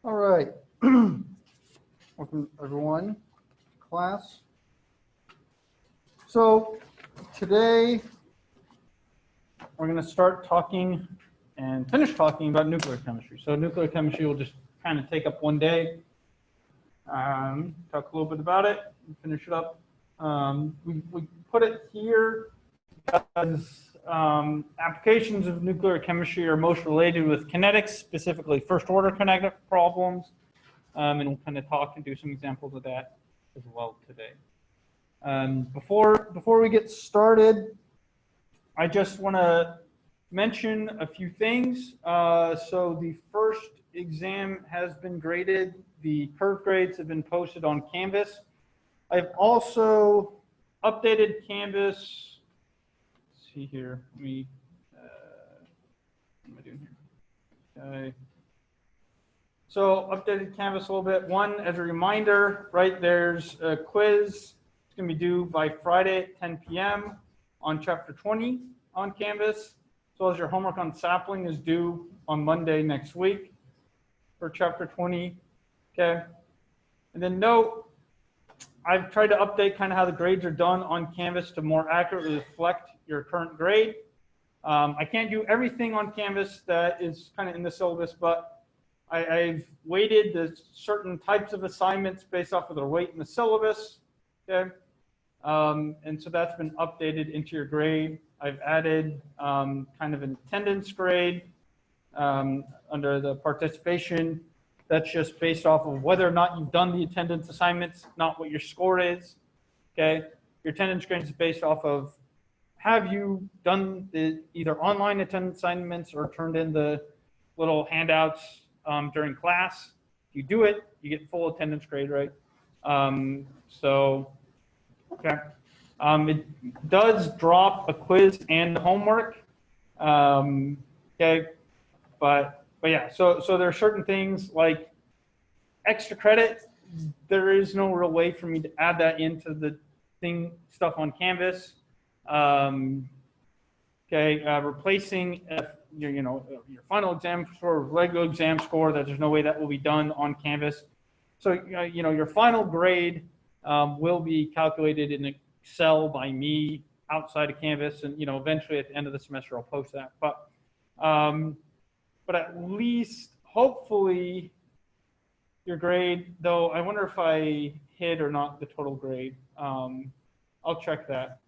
All right. Welcome, everyone, class. So today we're going to start talking and finish talking about nuclear chemistry. So nuclear chemistry will just kind of take up one day. Talk a little bit about it and finish it up. We put it here because applications of nuclear chemistry are most related with kinetics, specifically first-order kinetic problems. And we'll kind of talk and do some examples of that as well today. Before we get started, I just want to mention a few things. So the first exam has been graded. The curve grades have been posted on Canvas. I've also updated Canvas. Let's see here. Let me, what am I doing here? Okay. So updated Canvas a little bit. One, as a reminder, right, there's a quiz. It's going to be due by Friday at 10 p.m. on Chapter 20 on Canvas, as well as your homework on sapling is due on Monday next week for Chapter 20. Okay. And then note, I've tried to update kind of how the grades are done on Canvas to more accurately reflect your current grade. I can't do everything on Canvas that is kind of in the syllabus, but I've weighted the certain types of assignments based off of their weight in the syllabus, okay? And so that's been updated into your grade. I've added kind of an attendance grade under the participation. That's just based off of whether or not you've done the attendance assignments, not what your score is, okay? Your attendance grade is based off of have you done the either online attendance assignments or turned in the little handouts during class. If you do it, you get full attendance grade, right? So, okay. It does drop a quiz and homework. Okay, but yeah. So there are certain things like extra credit. There is no real way for me to add that into the stuff on Canvas. Okay, replacing your final exam score, regular exam score, that there's no way that will be done on Canvas. So, your final grade will be calculated in Excel by me outside of Canvas. And, eventually at the end of the semester, I'll post that. But at least, hopefully, your grade, though, I wonder if I hit or not the total grade. I'll check that.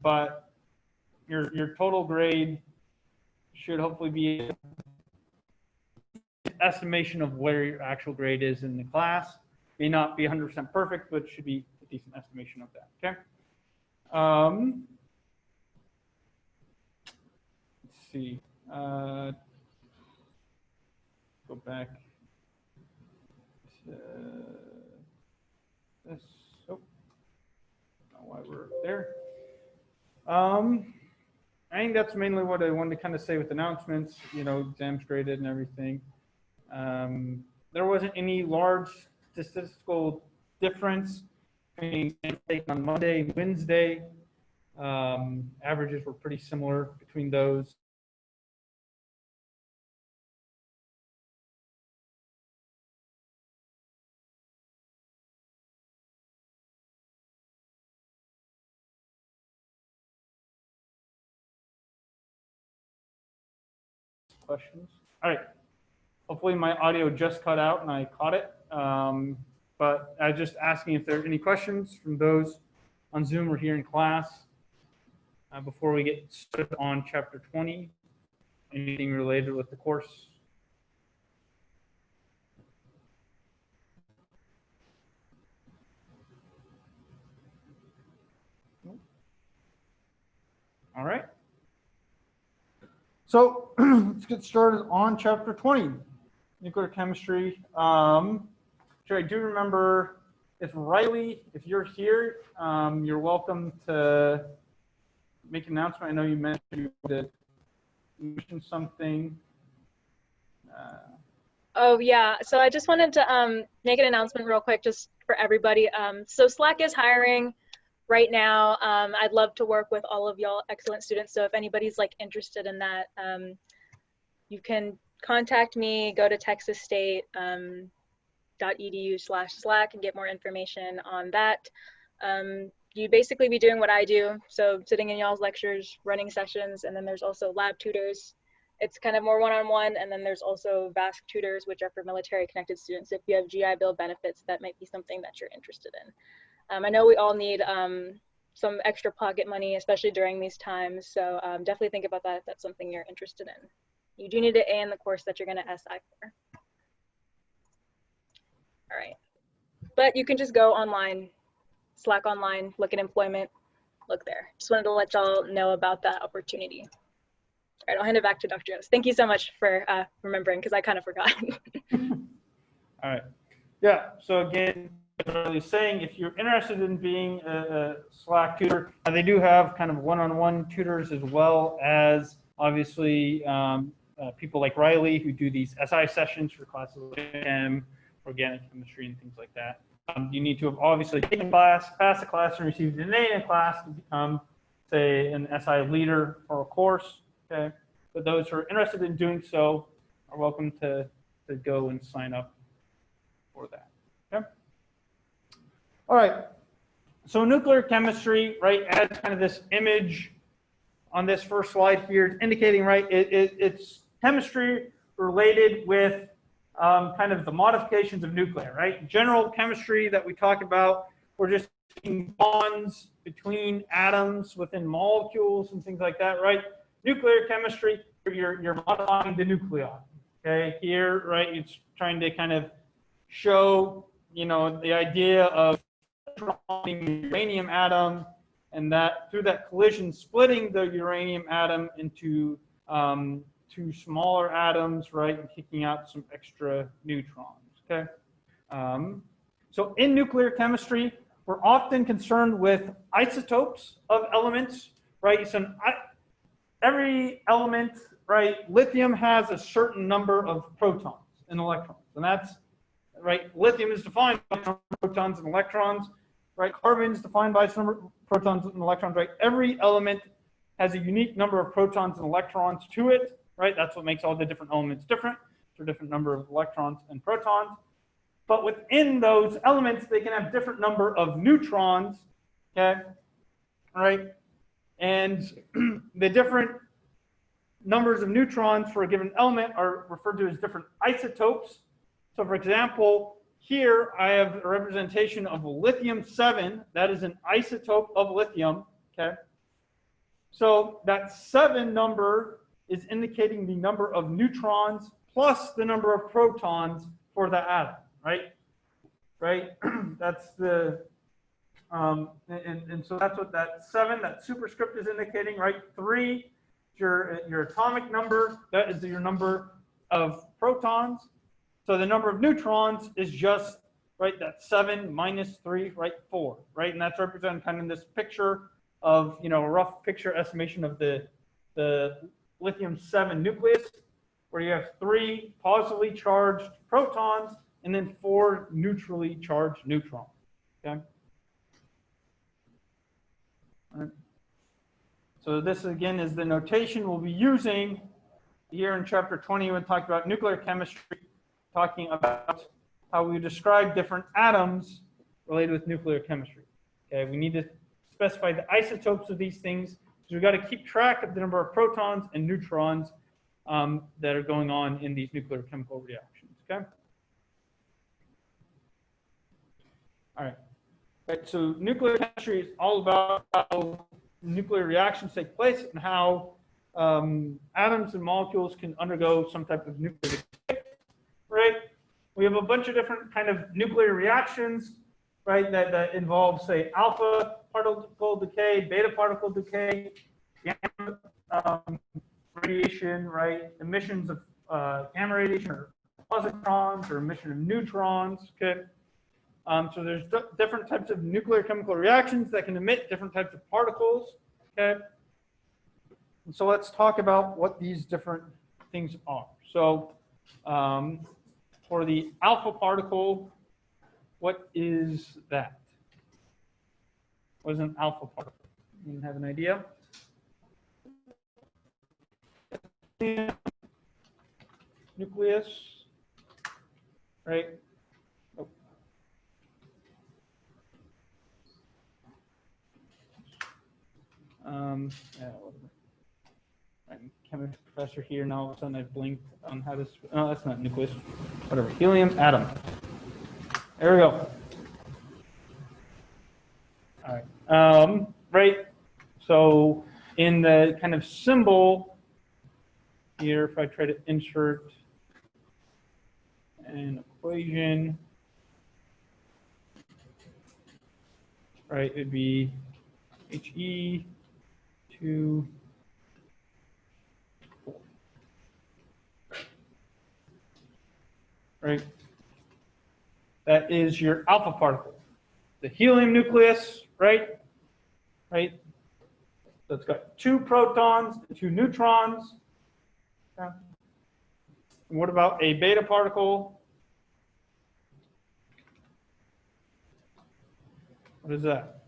But your total grade should hopefully be an estimation of where your actual grade is in the class. May not be 100% perfect, but should be a decent estimation of that, okay? Let's see. Go back to this. Oh, not why we're there. I think that's mainly what I wanted to kind of say with announcements, exams graded and everything. There wasn't any large statistical difference between on Monday and Wednesday. Averages were pretty similar between those. Questions? All right. Hopefully my audio just cut out and I caught it. But I was just asking if there are any questions from those on Zoom or here in class before we get started on Chapter 20. Anything related with the course? All right. So let's get started on chapter 20, nuclear chemistry. Sure, I do remember if Riley, if you're here, you're welcome to make an announcement. I know you mentioned you wanted to mention something. Oh yeah, so I just wanted to make an announcement real quick just for everybody. So Slack is hiring right now. I'd love to work with all of y'all excellent students. So if anybody's like interested in that, you can contact me, go to texasstate.edu/Slack and get more information on that. You'd basically be doing what I do. So sitting in y'all's lectures, running sessions, and then there's also lab tutors. It's kind of more one-on-one, and then there's also VASC tutors, which are for military connected students. If you have GI Bill benefits, that might be something that you're interested in. I know we all need some extra pocket money, especially during these times. So definitely think about that if that's something you're interested in. You do need an A in the course that you're going to SI for. All right. But you can just go online, Slack online, look at employment, look there. Just wanted to let y'all know about that opportunity. All right, I'll hand it back to Dr. Jones. Thank you so much for remembering, because I kind of forgot. All right. Yeah, so again, really saying if you're interested in being a Slack tutor, they do have kind of one-on-one tutors as well as obviously people like Riley who do these SI sessions for classes like CHEM, organic chemistry, and things like that. You need to have obviously taken class, passed the class, and received an A in class to become, say, an SI leader for a course. Okay, but those who are interested in doing so are welcome to go and sign up for that. Okay. All right. So nuclear chemistry, right, adds kind of this image on this first slide here, indicating, right, it's chemistry related with kind of the modifications of nuclear, right? General chemistry that we talk about, we're just making bonds between atoms within molecules and things like that, right? Nuclear chemistry, you're modifying the nuclei. Okay, here, right, it's trying to kind of show, you know, the idea of the uranium atom, and that through that collision, splitting the uranium atom into two smaller atoms, right, and kicking out some extra neutrons. Okay, so in nuclear chemistry, we're often concerned with isotopes of elements, right? So every element, right, lithium has a certain number of protons and electrons, and that's, right, lithium is defined by the number of protons and electrons, right, carbon is defined by some number of protons and electrons, right, every element has a unique number of protons and electrons to it, right, that's what makes all the different elements different, for different number of electrons and protons, but within those elements, they can have different number of neutrons, okay, right, and the different numbers of neutrons for a given element are referred to as different isotopes. So for example, here I have a representation of lithium-7. That is an isotope of lithium, okay? So that 7 number is indicating the number of neutrons plus the number of protons for the atom, right? Right? That's the, and so that's what that 7, that superscript is indicating, right? 3, your atomic number, that is your number of protons. So the number of neutrons is just, right, that 7 minus 3, right, 4, right? And that's represented kind of in this picture of, you know, a rough picture estimation of the lithium-7 nucleus, where you have 3 positively charged protons and then 4 neutrally charged neutrons, okay? All right. So this, again, is the notation we'll be using here in chapter 20 when talking about nuclear chemistry, talking about how we describe different atoms related with nuclear chemistry. Okay, we need to specify the isotopes of these things, so we've got to keep track of the number of protons and neutrons that are going on in these nuclear chemical reactions. Okay. All right. Right. So nuclear chemistry is all about how nuclear reactions take place and how atoms and molecules can undergo some type of nuclear decay, right? We have a bunch of different kind of nuclear reactions, right, that involve, say, alpha particle decay, beta particle decay, gamma radiation, right? Emissions of gamma radiation or positrons or emission of neutrons, okay? So there's different types of nuclear chemical reactions that can emit different types of particles, okay? And so let's talk about what these different things are. So for the alpha particle, what is that? What is an alpha particle? You have an idea? Nucleus, right? Oh. Yeah, I'm a chemistry professor here, and all of a sudden I've blinked on how to. Oh, that's not nucleus. Whatever. Helium atom. There we go. All right. Right. So in the kind of symbol here, if I try to insert an equation, right, it'd be He 2. Right? That is your alpha particle. The helium nucleus, right? Right? So it's got 2 protons and 2 neutrons. Okay. And what about a beta particle? What is that?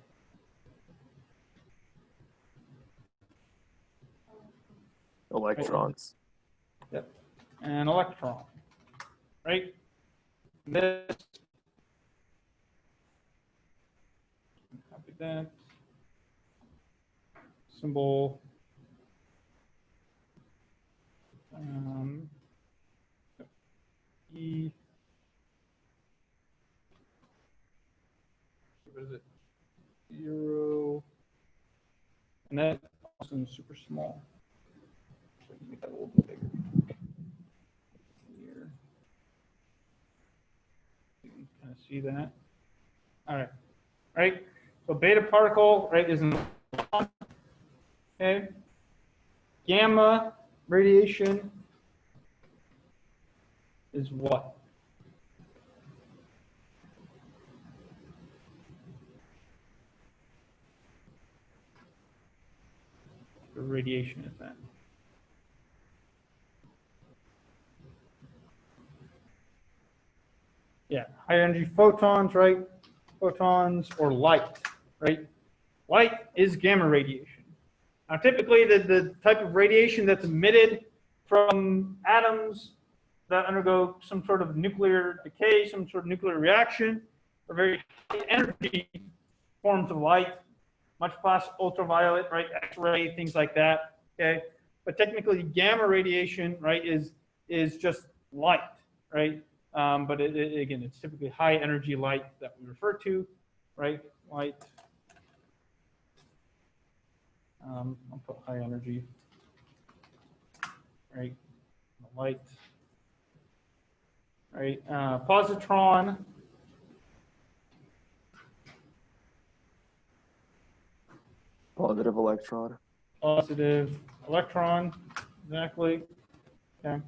Electrons. Yep. An electron. Right? This. Copy that. Symbol. E. What is it? 0. And that also is super small. So you make that a little bit bigger. Here. You can kind of see that. All right. Right? So beta particle, right, is an electron. Okay. Gamma radiation is what? The radiation is that. Yeah, high energy photons, right? Photons or light, right? Light is gamma radiation. Now, typically, the type of radiation that's emitted from atoms that undergo some sort of nuclear decay, some sort of nuclear reaction, are very high energy forms of light, much past ultraviolet, right? X-ray, things like that. Okay, but technically, gamma radiation, right, is just light, right? But again, it's typically high energy light that we refer to, right? Light. I'll put high energy, right? Light, right? Positron. Positive electron. Positive electron, exactly. Okay.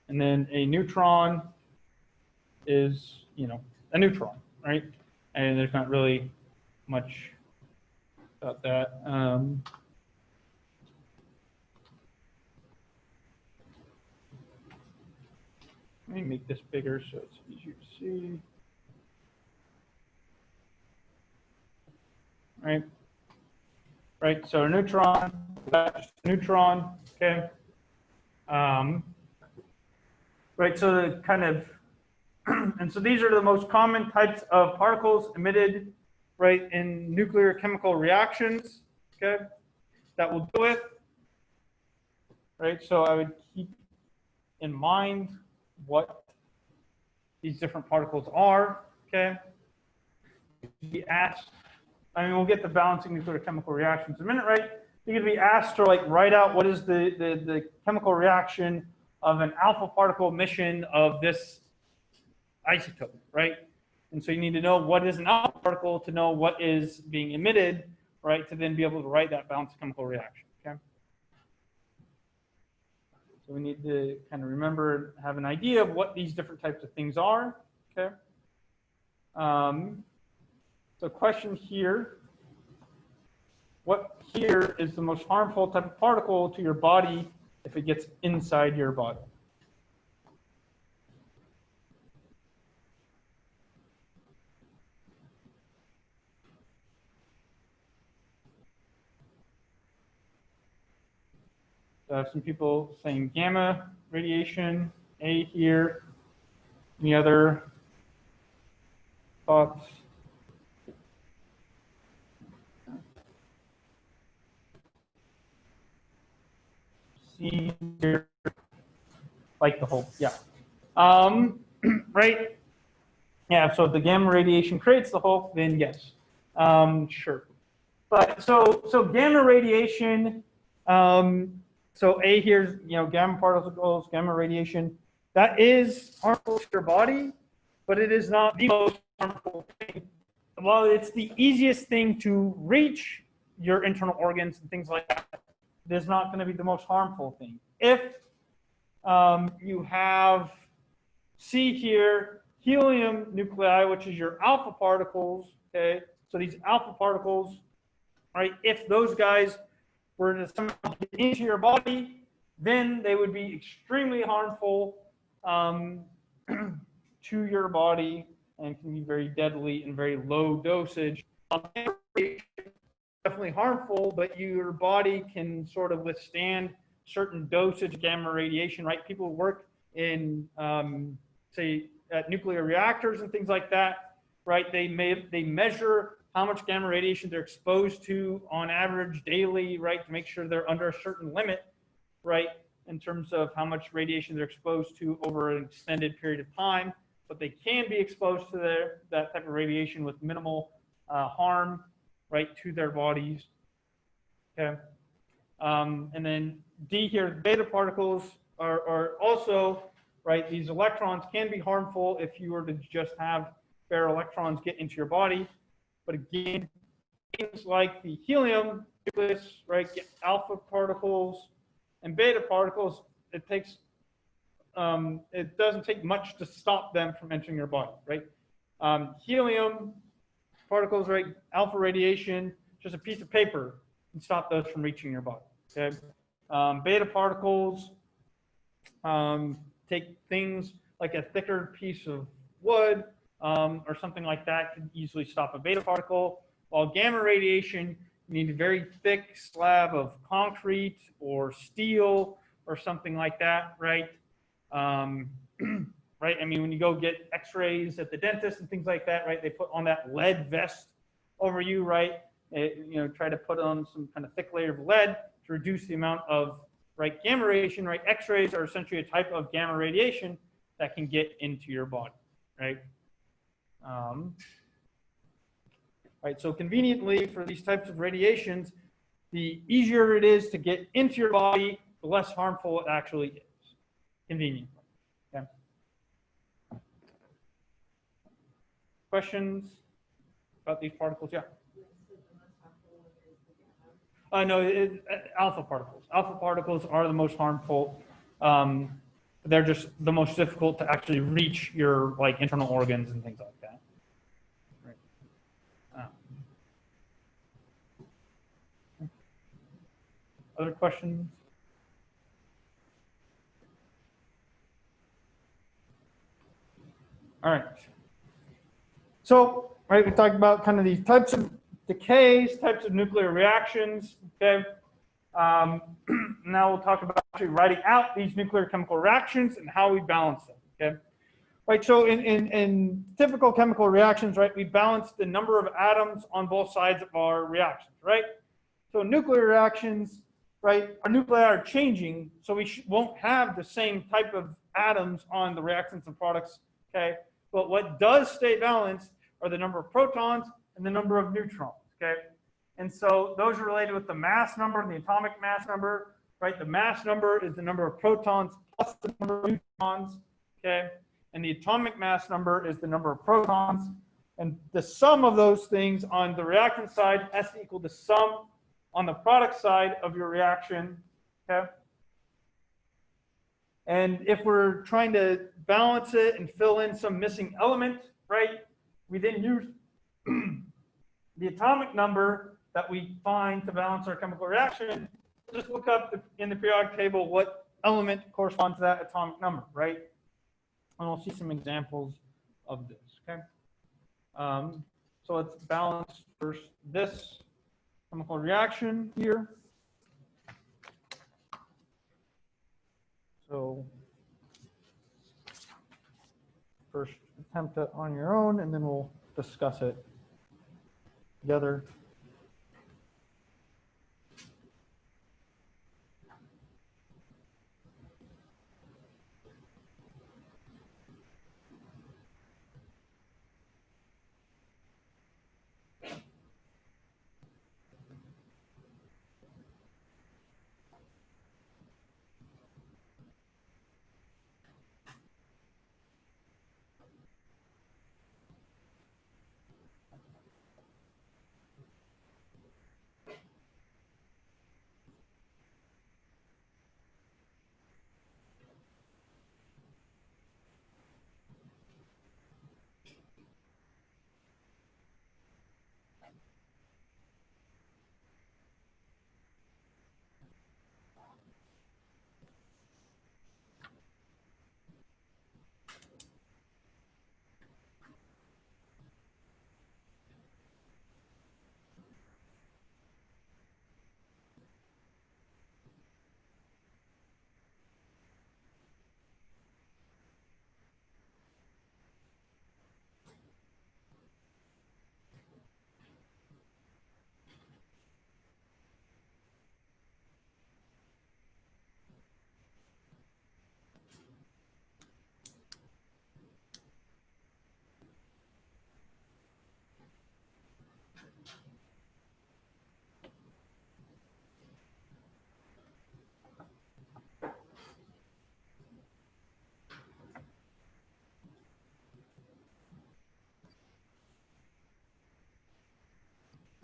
And then a neutron is, a neutron, right? And there's not really much about that. Let me make this bigger so it's easier to see. Right? Right, so a neutron, that's a neutron, okay? Right, so the kind of, and so these are the most common types of particles emitted, right, in nuclear chemical reactions, okay, that we'll deal with, right? So I would keep in mind what these different particles are, okay? Be asked, we'll get to balancing nuclear chemical reactions in a minute, right? You're going to be asked to write out what is the chemical reaction of an alpha particle emission of this isotope, right? And so you need to know what is an alpha particle to know what is being emitted right, to then be able to write that balanced chemical reaction, okay? So we need to kind of remember, have an idea of what these different types of things are, okay? So question here, what here is the most harmful type of particle to your body if it gets inside your body? So I have some people saying gamma radiation, A here. Any other thoughts? C here, like the whole, yeah. Right? Yeah, so if the gamma radiation creates the Hulk, then yes. Sure. But so gamma radiation, so A here's, gamma particles, gamma radiation, that is harmful to your body, but it is not the most harmful thing. Well, it's the easiest thing to reach your internal organs and things like that. It is not going to be the most harmful thing. If you have C here, helium nuclei, which is your alpha particles, okay? So these alpha particles, right, if those guys were to somehow get into your body, then they would be extremely harmful to your body and can be very deadly in very low dosage. Definitely harmful, but your body can sort of withstand certain dosage of gamma radiation, right? People who work in, say, at nuclear reactors and things like that, right? They measure how much gamma radiation they're exposed to on average daily, right? To make sure they're under a certain limit, right? In terms of how much radiation they're exposed to over an extended period of time. But they can be exposed to that type of radiation with minimal harm, right, to their bodies, okay? And then D here, beta particles are also, right, these electrons can be harmful if you were to just have bare electrons get into your body. But again, things like the helium nucleus, right, get alpha particles and beta particles, it doesn't take much to stop them from entering your body, right? Helium particles, right, alpha radiation, just a piece of paper can stop those from reaching your body, okay? Beta particles, take things like a thicker piece of wood or something like that can easily stop a beta particle. While gamma radiation, you need a very thick slab of concrete or steel or something like that, right? Right? I mean, when you go get x-rays at the dentist and things like that, right, they put on that lead vest over you, right? Try to put on some kind of thick layer of lead to reduce the amount of, right, gamma radiation, right? X-rays are essentially a type of gamma radiation that can get into your body, right? Right, so conveniently for these types of radiations, the easier it is to get into your body, the less harmful it actually is, conveniently. Okay. Questions about these particles? Yeah. No, alpha particles. Alpha particles are the most harmful. They're just the most difficult to actually reach your internal organs and things like that. Right. Other questions? All right. So, right, we talked about kind of these types of decays, types of nuclear reactions. Okay. Now we'll talk about actually writing out these nuclear chemical reactions and how we balance them. Okay. Right. So in typical chemical reactions, right, we balance the number of atoms on both sides of our reactions. Right. So in nuclear reactions, right, our nuclei are changing, so we won't have the same type of atoms on the reactants and products. Okay. But what does stay balanced are the number of protons and the number of neutrons, okay? And so those are related with the mass number and the atomic mass number, right? The mass number is the number of protons plus the number of neutrons, okay? And the atomic mass number is the number of protons And the sum of those things on the reactant side has to equal the sum on the product side of your reaction, okay? And if we're trying to balance it and fill in some missing element, right, we then use the atomic number that we find to balance our chemical reaction. Just look up in the periodic table what element corresponds to that atomic number, right? And we'll see some examples of this, okay? So let's balance first this chemical reaction here. So first attempt it on your own, and then we'll discuss it together.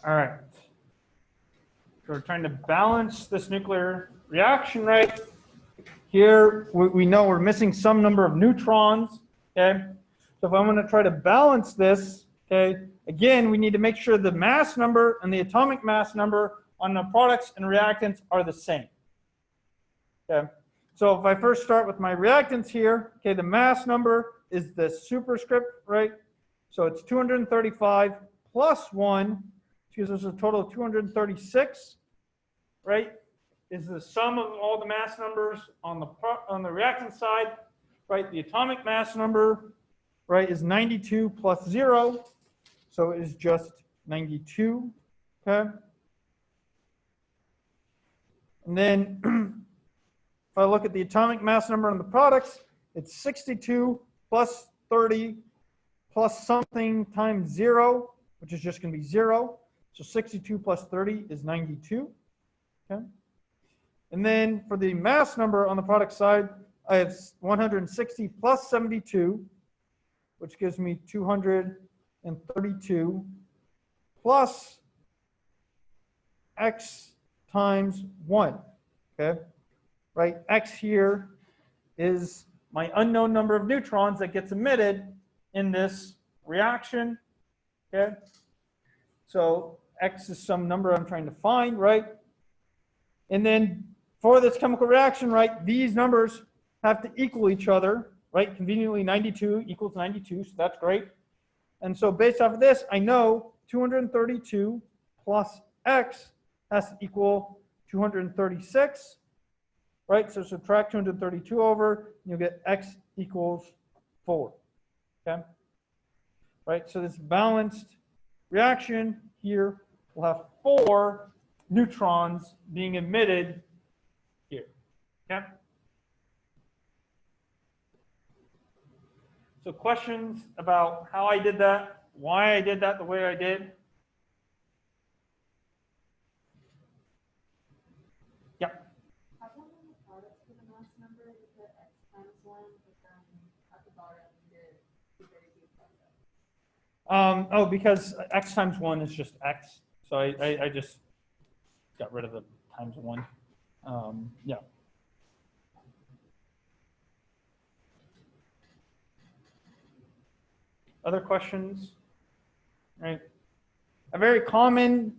All right. So we're trying to balance this nuclear reaction, right? Here, we know we're missing some number of neutrons, okay? So if I'm going to try to balance this, okay, again, we need to make sure the mass number and the atomic mass number on the products and reactants are the same, okay? So if I first start with my reactants here, okay, the mass number is the superscript, right? So it's 235 plus 1, which gives us a total of 236, right? Is the sum of all the mass numbers on the reactant side, right? The atomic mass number, right, is 92 plus 0, so it is just 92, okay? And then if I look at the atomic mass number on the products, it's 62 plus 30 plus something times 0, which is just going to be 0. So 62 plus 30 is 92. Okay. And then for the mass number on the product side, I have 160 plus 72, which gives me 232 plus X times 1. Okay. Right. X here is my unknown number of neutrons that gets emitted in this reaction. Okay. So X is some number I'm trying to find, right? And then for this chemical reaction, right, these numbers have to equal each other, right? Conveniently 92 equals 92, so that's great. And so based off of this, I know 232 plus X has to equal 236, right? So subtract 232 over, you'll get X equals 4, okay? Right, so this balanced reaction here will have 4 neutrons being emitted here, okay? So questions about how I did that, why I did that the way I did? Yeah. How come when the products for the mass number you put X times 1, but then at the bottom you did 232 plus X? Oh, because x times 1 is just x. So I just got rid of the times 1. Yeah. Other questions? Right. A very common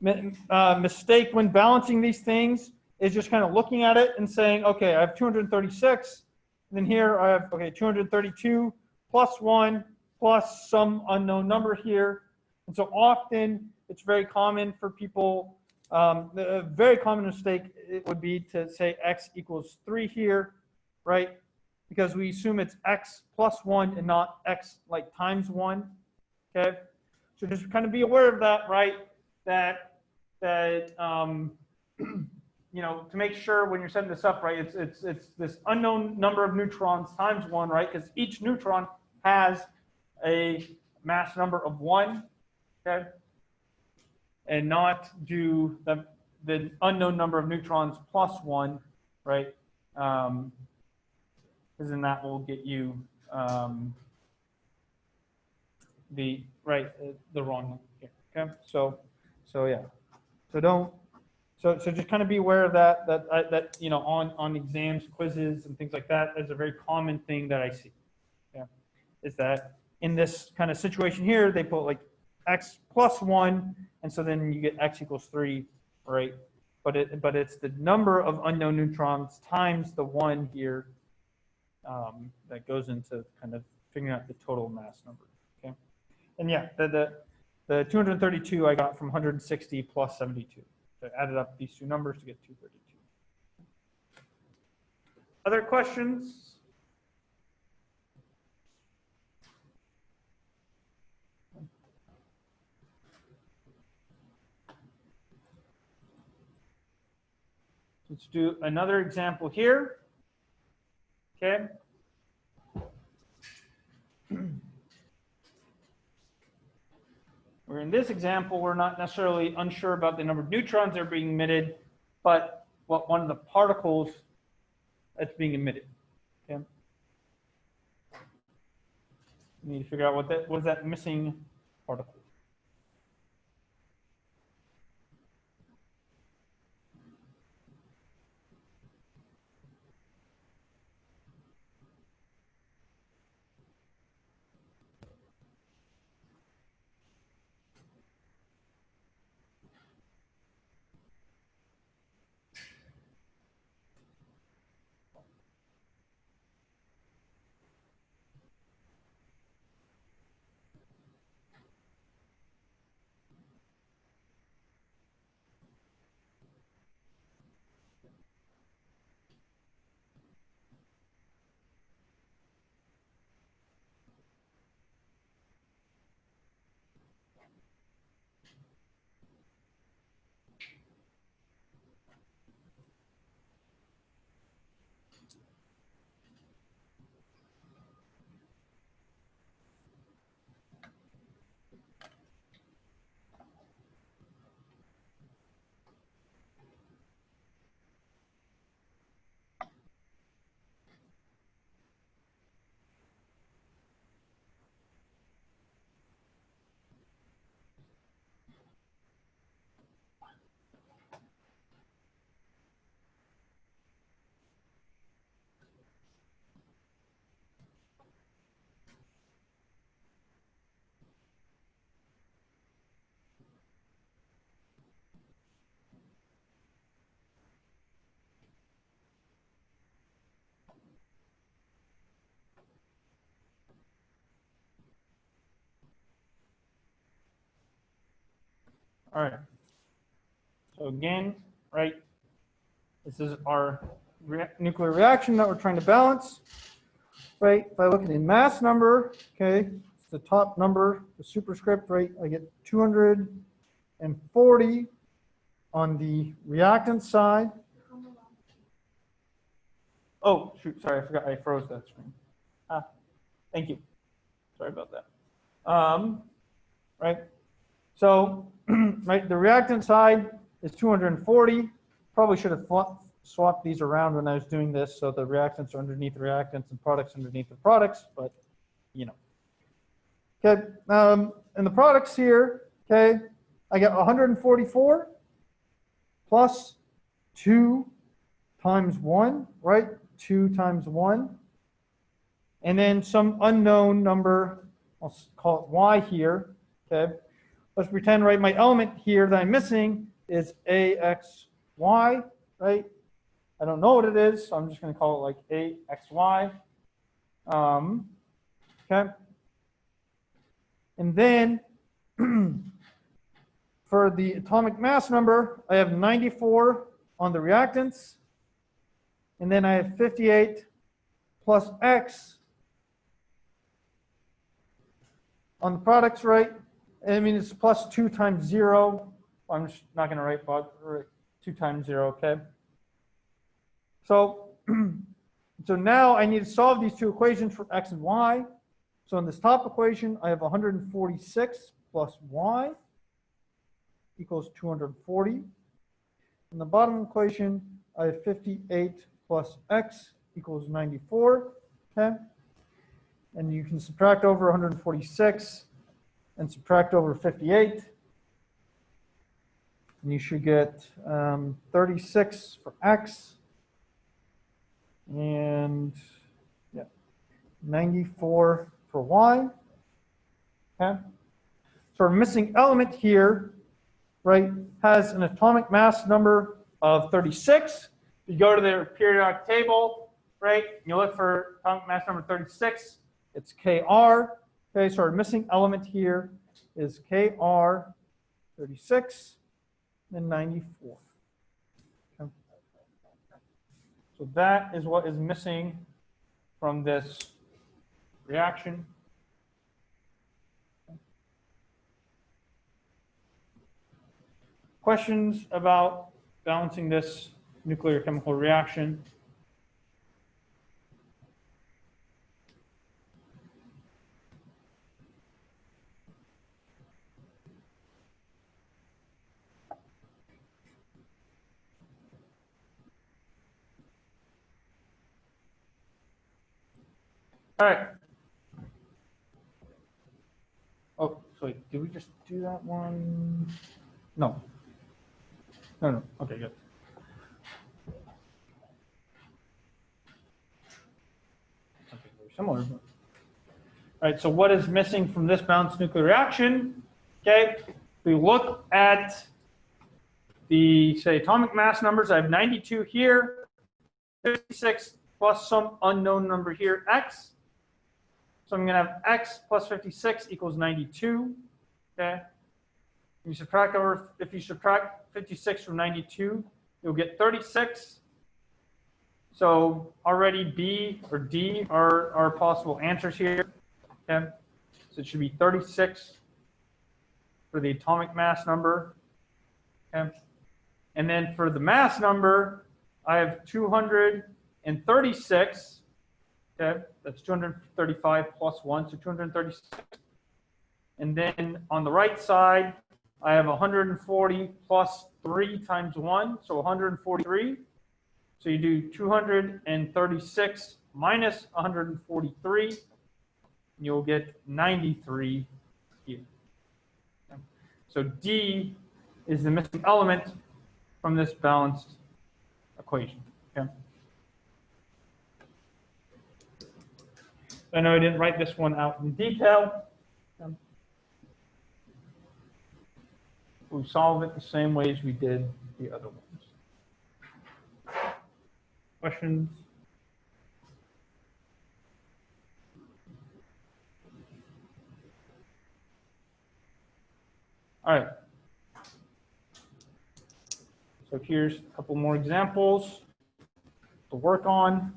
mistake when balancing these things is just kind of looking at it and saying, okay, I have 236. And then here I have, okay, 232 plus 1 plus some unknown number here. And so often it's very common for people, a very common mistake it would be to say x equals 3 here, right? Because we assume it's x plus 1 and not x like times 1, okay? So just kind of be aware of that, right? That you know, to make sure when you're setting this up, right, it's this unknown number of neutrons times 1, right? Because each neutron has a mass number of 1, okay? And not do the unknown number of neutrons plus 1, right? Because then that will get you the wrong one here. Okay, so yeah, so just kind of be aware of that you know, on exams, quizzes, and things like that. Is a very common thing that I see. Yeah, is that in this kind of situation here, they put like x plus 1, and so then you get x equals 3, right? But it's the number of unknown neutrons times the 1 here that goes into kind of figuring out the total mass number. Okay, and yeah, the 232 I got from 160 plus 72. So I added up these two numbers to get 232. Other questions? Let's do another example here. Okay. Where in this example, we're not necessarily unsure about the number of neutrons that are being emitted, but what one of the particles that's being emitted. Okay. We need to figure out what is that missing particle. All right. So again, right, this is our nuclear reaction that we're trying to balance, right? If I look at the mass number, okay, it's the top number, the superscript, right? I get 240 on the reactant side. Oh, shoot, sorry, I forgot, I froze that screen. Thank you. Sorry about that. Right, so, right, the reactant side is 240. Probably should have swapped these around when I was doing this, so the reactants are underneath the reactants and products underneath the products, but, you know. Okay, and the products here, okay, I get 144 plus 2 times 1, right? 2 times 1. And then some unknown number, I'll call it y here, okay? Let's pretend, right, my element here that I'm missing is axy, right? I don't know what it is, so I'm just going to call it like axy. Okay. And then for the atomic mass number, I have 94 on the reactants. And then I have 58 plus X on the products, right? I mean, it's plus 2 times 0. I'm just not going to write 2 times 0, okay? So, so now I need to solve these two equations for X and Y. So in this top equation, I have 146 plus Y equals 240. In the bottom equation, I have 58 plus X equals 94, okay? And you can subtract over 146 and subtract over 58. And you should get 36 for X and 94 for Y, okay? So our missing element here, right, has an atomic mass number of 36. You go to the periodic table, right, you look for atomic mass number 36, it's Kr. Okay, so our missing element here is Kr 36 and 94. Okay. So that is what is missing from this reaction. Questions about balancing this nuclear chemical reaction? All right. Oh, so wait, did we just do that one? No. No. Okay, good. Something very similar. All right, so what is missing from this balanced nuclear reaction? Okay, we look at the, say, atomic mass numbers. I have 92 here, 56 plus some unknown number here, X. So I'm going to have X plus 56 equals 92. Okay. If you subtract 56 from 92, you'll get 36. So already B or D are possible answers here. Okay. So it should be 36 for the atomic mass number. Okay. And then for the mass number, I have 236. Okay, that's 235 plus 1, so 236. And then on the right side, I have 140 plus 3 times 1, so 143. So you do 236 minus 143, and you'll get 93 here. Okay. So D is the missing element from this balanced equation. Okay. I know I didn't write this one out in detail. We solve it the same way as we did the other ones. Questions? All right. So here's a couple more examples to work on.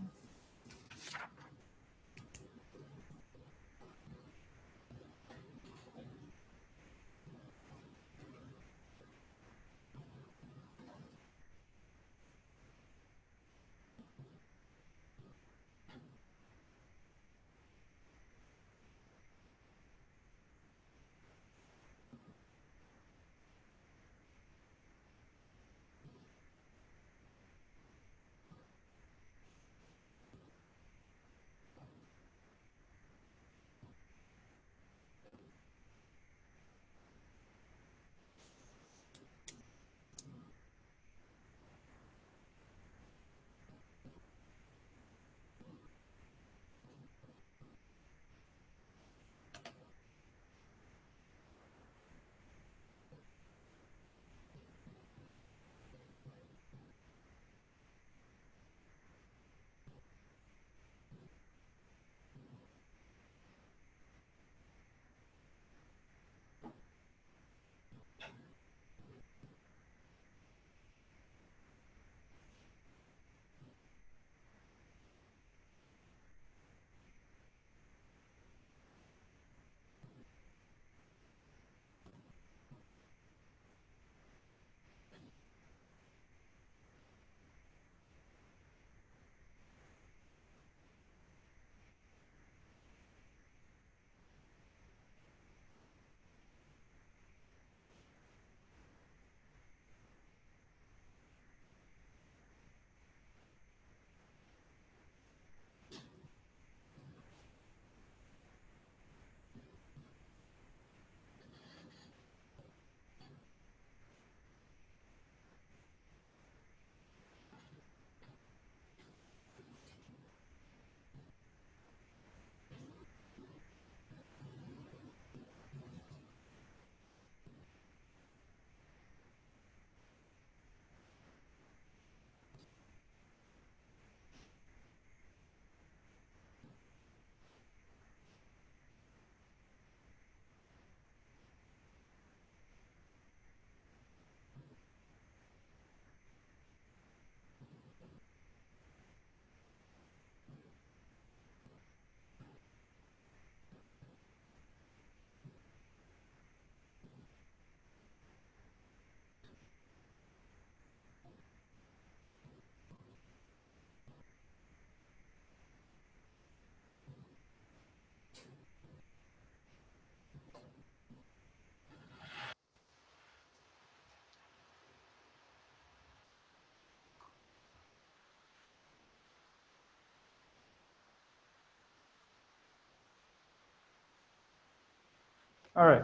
All right.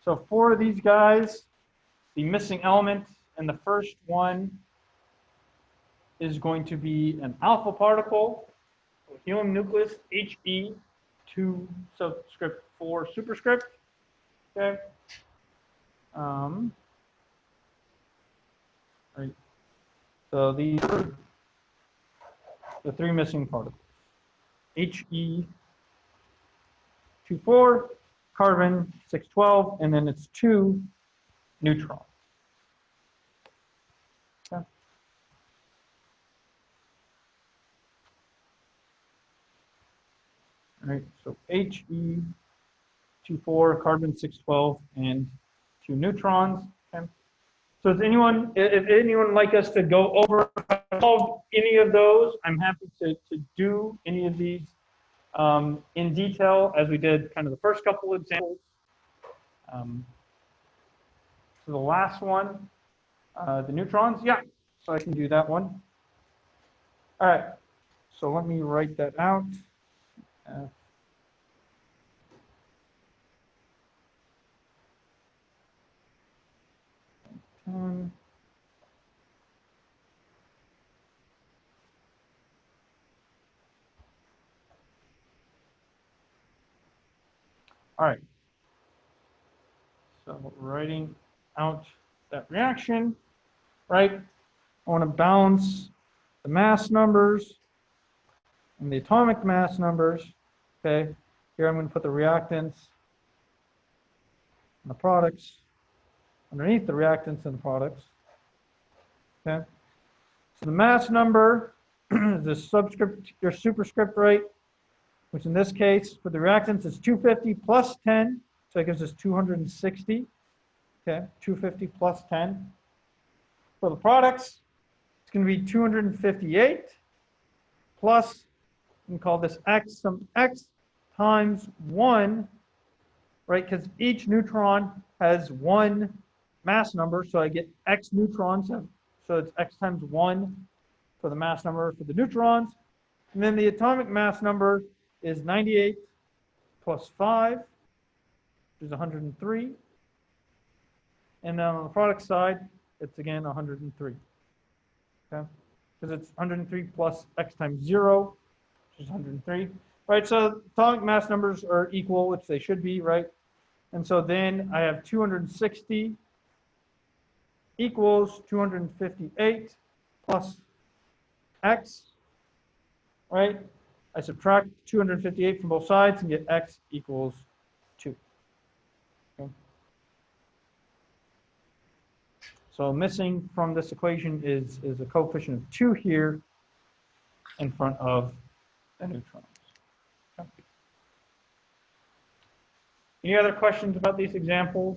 So for these guys, the missing element in the first one is going to be an alpha particle, helium nucleus, He, 2 subscript 4 superscript. Okay. Right. So these are the 3 missing particles. He 24, carbon 612, and then it's 2 neutrons. Okay. All right, so He 24, carbon 612, and 2 neutrons. Okay. So if anyone would like us to go over any of those, I'm happy to do any of these in detail as we did kind of the first couple of examples. So the last one, the neutrons, yeah, so I can do that one. All right, so let me write that out. All right, so writing out that reaction, right? I want to balance the mass numbers and the atomic mass numbers. Okay, here I'm going to put the reactants and the products underneath the reactants and the products. Okay, so the mass number is the subscript or superscript, right? Which in this case for the reactants is 250 plus 10, so it gives us 260. Okay, 250 plus 10. For the products, it's going to be 258 plus, we can call this X, some X times 1, right? Because each neutron has 1 mass number, so I get X neutrons, so it's X times 1 for the mass number for the neutrons. And then the atomic mass number is 98 plus 5, which is 103. And then on the product side, it's again 103. Okay? Because it's 103 plus X times 0, which is 103. Right, so atomic mass numbers are equal, which they should be, right? And so then I have 260 equals 258 plus X, right? I subtract 258 from both sides and get X equals 2. Okay. So missing from this equation is a coefficient of 2 here in front of the neutrons. Okay. Any other questions about these examples?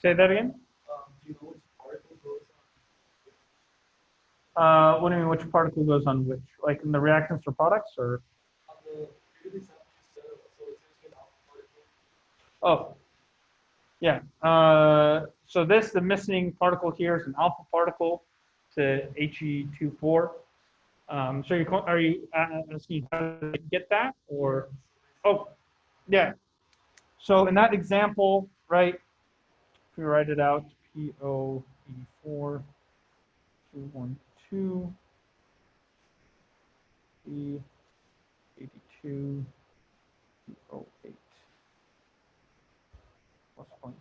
Say that again? What do you mean, which particle goes on which? Like in the reactants or products, or? Oh, yeah. So the missing particle here is an alpha particle to He24. So are you asking how to get that, or? Oh, yeah. So in that example, right, if we write it out, PO84, 212, E82, PO8, plus 0.5.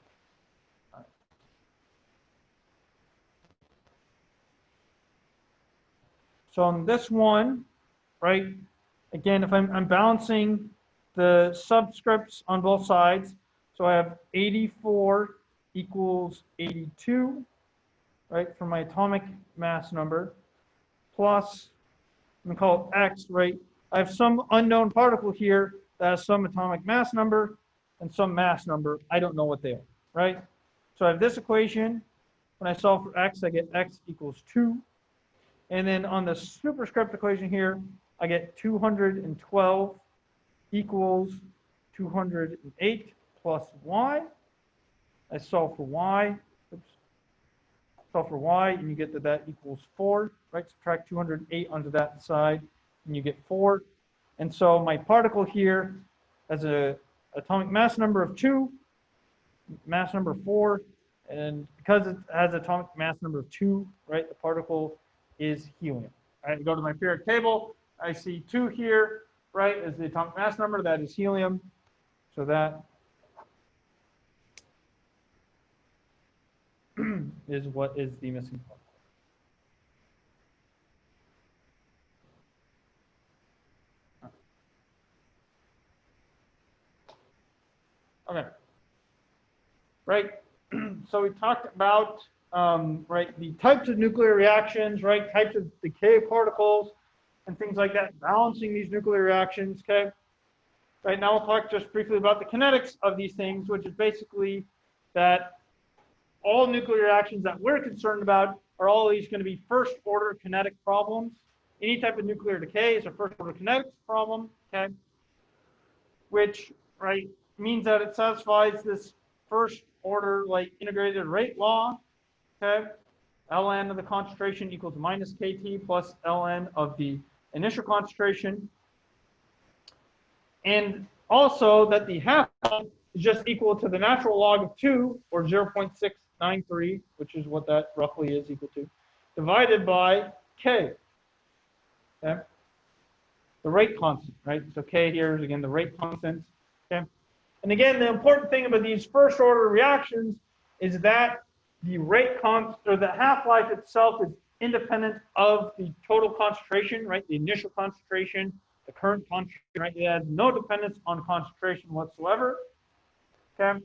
So on this one, right, again, if I'm balancing the subscripts on both sides, so I have 84 equals 82, right, for my atomic mass number, plus, I'm going to call it X, right? I have some unknown particle here that has some atomic mass number and some mass number. I don't know what they are, right? So I have this equation. When I solve for X, I get X equals 2. And then on the superscript equation here, I get 212 equals 208 plus Y. I solve for Y. Oops. solve for y, and you get that that equals 4, right? Subtract 208 onto that side, and you get 4. And so my particle here has a atomic mass number of 2, mass number 4, and because it has atomic mass number of 2, right, the particle is helium. I go to my periodic table, I see 2 here, right, as the atomic mass number, that is helium. So that is what is the missing part. Okay. Right. So we talked about right, the types of nuclear reactions, right, types of decay particles, and things like that, balancing these nuclear reactions. Okay. Right now we'll talk just briefly about the kinetics of these things, which is basically that all nuclear reactions that we're concerned about are always going to be first order kinetic problems. Any type of nuclear decay is a first order kinetics problem, okay? Which, right, means that it satisfies this first order, like, integrated rate law, okay? Ln of the concentration equals minus kT plus Ln of the initial concentration. And also that the half-life is just equal to the natural log of 2, or 0.693, which is what that roughly is equal to, divided by K. Okay? The rate constant, right? So K here is, again, the rate constant. Okay? And again, the important thing about these first order reactions is that the rate constant, or the half-life itself, is independent of the total concentration, right? The initial concentration, the current concentration, right? It has no dependence on concentration whatsoever. Okay.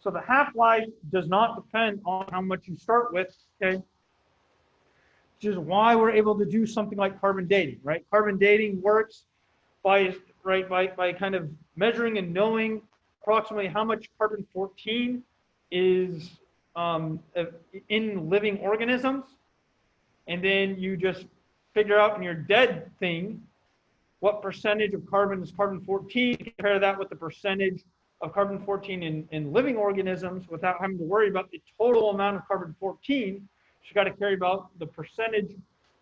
So the half-life does not depend on how much you start with. Okay. Which is why we're able to do something like carbon dating, right? Carbon dating works by kind of measuring and knowing approximately how much carbon-14 is in living organisms, and then you just figure out in your dead thing what percentage of carbon is carbon-14, compare that with the percentage of carbon-14 in living organisms without having to worry about the total amount of carbon-14. You got to carry about the percentage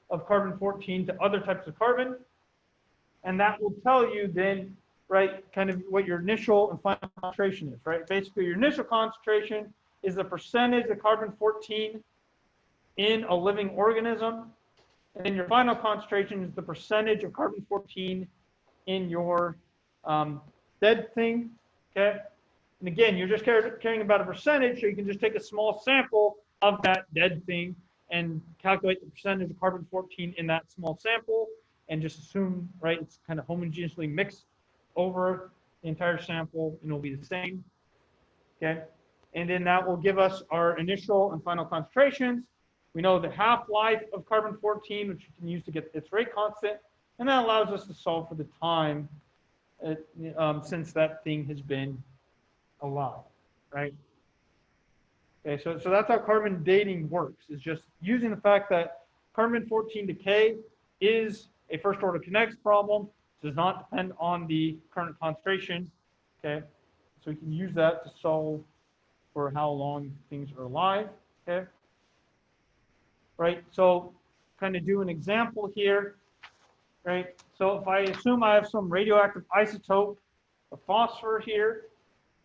of carbon-14 to other types of carbon. And that will tell you then, right, kind of what your initial and final concentration is, right? Basically, your initial concentration is the percentage of carbon-14 in a living organism. And then your final concentration is the percentage of carbon-14 in your dead thing, okay? And again, you're just caring about a percentage, so you can just take a small sample of that dead thing and calculate the percentage of carbon-14 in that small sample and just assume, right, it's kind of homogeneously mixed over the entire sample and it'll be the same, okay? And then that will give us our initial and final concentrations. We know the half-life of carbon-14, which you can use to get its rate constant, and that allows us to solve for the time since that thing has been alive, right? Okay, so that's how carbon dating works, is just using the fact that carbon-14 decay is a first-order kinetics problem, does not depend on the current concentration, okay? So we can use that to solve for how long things are alive, okay? Right, so kind of do an example here, right? So if I assume I have some radioactive isotope of phosphor here,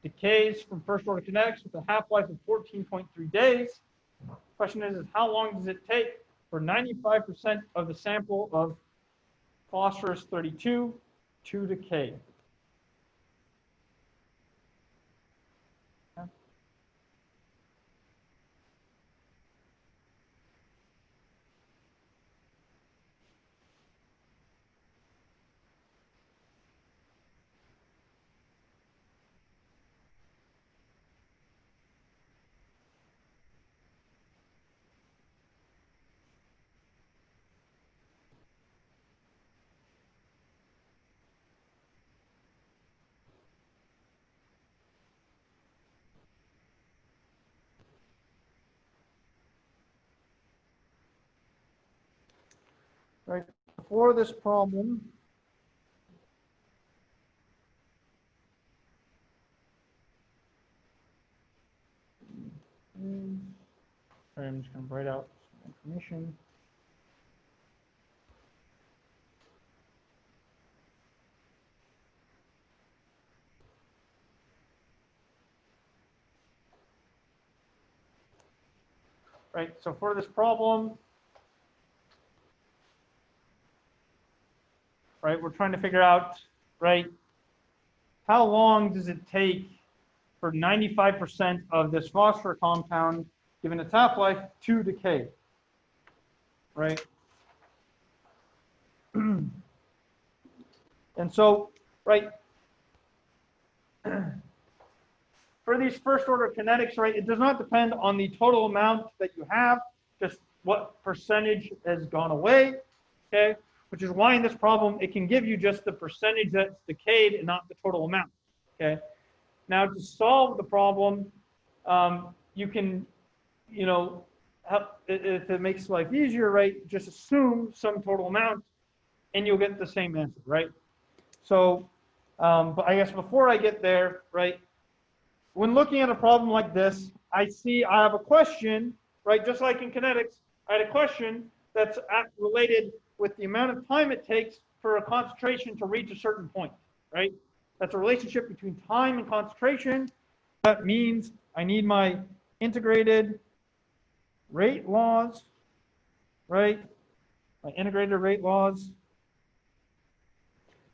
decays from first order kinetics with a half-life of 14.3 days. Question is how long does it take for 95% of the sample of phosphorus-32 to decay? Right, for this problem, All right, I'm just going to write out some information. Right, so for this problem, right, we're trying to figure out, right, how long does it take for 95% of this phosphor compound, given its half-life, to decay, right? And so, right, for these first order kinetics, right, it does not depend on the total amount that you have, just what percentage has gone away, okay? Which is why in this problem, it can give you just the percentage that's decayed and not the total amount, okay? Now to solve the problem, you can, you know, if it makes life easier, right, just assume some total amount and you'll get the same answer, right? So, but I guess before I get there, right, when looking at a problem like this, I have a question, right? Just like in kinetics, I had a question that's related with the amount of time it takes for a concentration to reach a certain point, right? That's a relationship between time and concentration. That means I need my integrated rate laws, right? My integrated rate laws,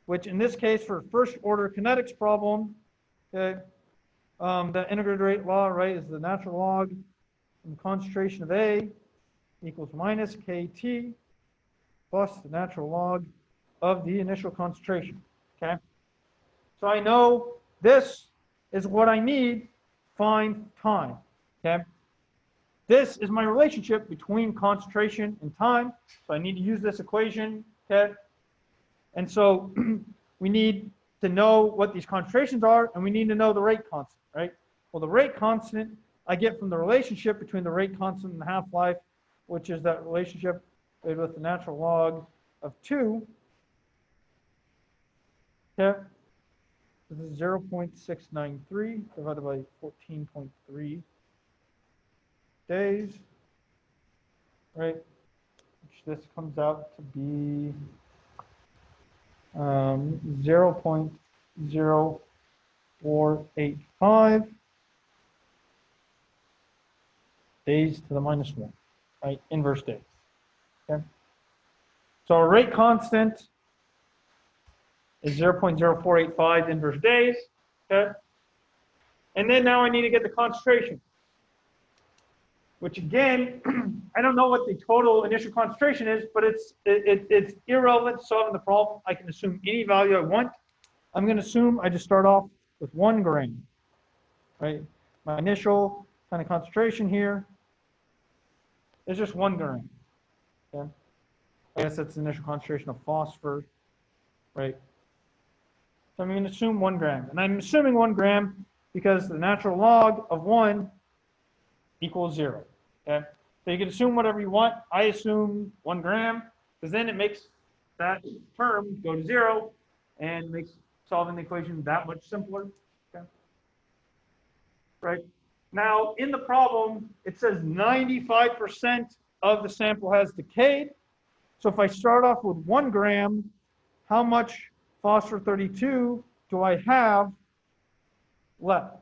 which in this case for first order kinetics problem, okay, the integrated rate law, right, is the natural log from the concentration of A equals minus KT plus the natural log of the initial concentration, okay? So I know this is what I need, find time, okay? This is my relationship between concentration and time, so I need to use this equation, okay? And so we need to know what these concentrations are, and we need to know the rate constant, right? Well, the rate constant I get from the relationship between the rate constant and the half-life, which is that relationship with the natural log of 2. Okay, this is 0.693 divided by 14.3 days, right? Which this comes out to be 0.0485 days to the minus 1, right? Inverse days. Okay. So our rate constant is 0.0485 inverse days. Okay. And then now I need to get the concentration, which again, I don't know what the total initial concentration is, but it's irrelevant to solving the problem. I can assume any value I want. I'm going to assume I just start off with 1 gram, right? My initial kind of concentration here is just 1 gram. Okay? I guess that's the initial concentration of phosphor, right? So I'm going to assume 1 gram. And I'm assuming 1 gram because the natural log of 1 equals 0. Okay? So you can assume whatever you want. I assume 1 gram because then it makes that term go to 0 and makes solving the equation that much simpler. Okay? Right? Now, in the problem, it says 95% of the sample has decayed. So if I start off with 1 gram, how much phosphor 32 do I have left?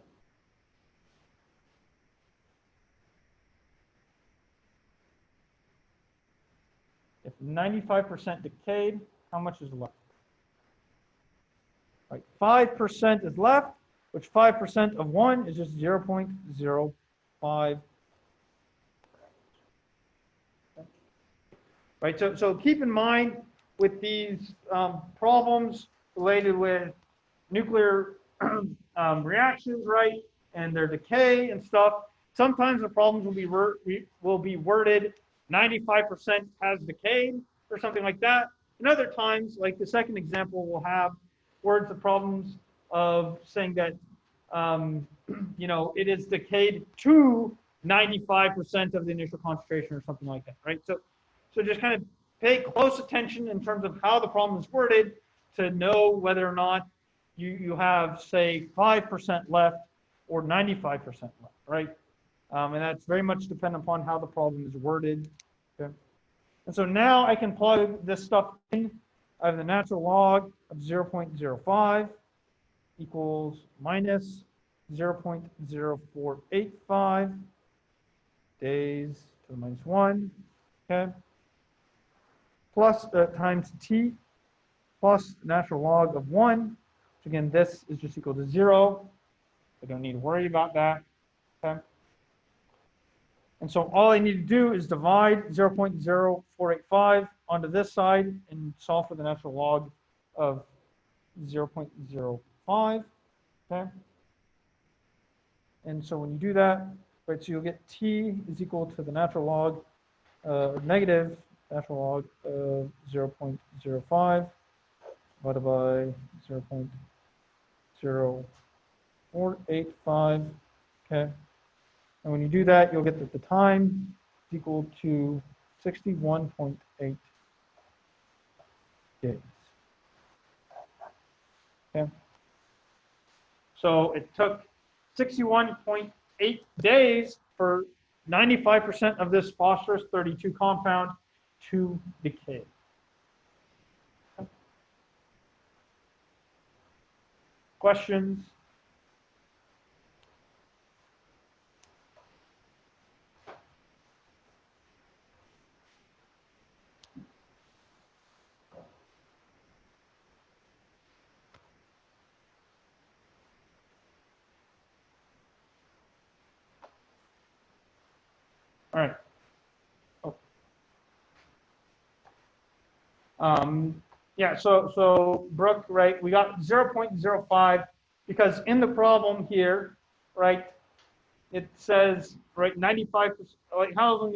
If 95% decayed, how much is left? Right, 5% is left, which 5% of 1 is just 0.05. Right, so keep in mind with these problems related with nuclear reactions, right, and their decay and stuff, sometimes the problems will be worded 95% has decayed or something like that. And other times, like the second example, will have words of problems of saying that, you know, it is decayed to 95% of the initial concentration or something like that, right? So just kind of pay close attention in terms of how the problem is worded to know whether or not you have, say, 5% left or 95% left, right? And that's very much dependent upon how the problem is worded. Okay. And so now I can plug this stuff in. I have the natural log of 0.05 equals minus 0.0485 days to the minus 1, okay, plus times t plus natural log of 1, which again, this is just equal to 0. I don't need to worry about that, okay? And so all I need to do is divide 0.0485 onto this side and solve for the natural log of 0.05, okay? And so when you do that, right, so you'll get t is equal to the natural log, negative natural log of 0.05 divided by 0.0485, okay? And when you do that, you'll get that the time is equal to 61.8 days. Okay. So it took 61.8 days for 95% of this phosphorus 32 compound to decay. Okay. Questions? All right. Oh. Yeah, so Brooke, right, we got 0.05 because in the problem here, right, it says, right, 95%, like how long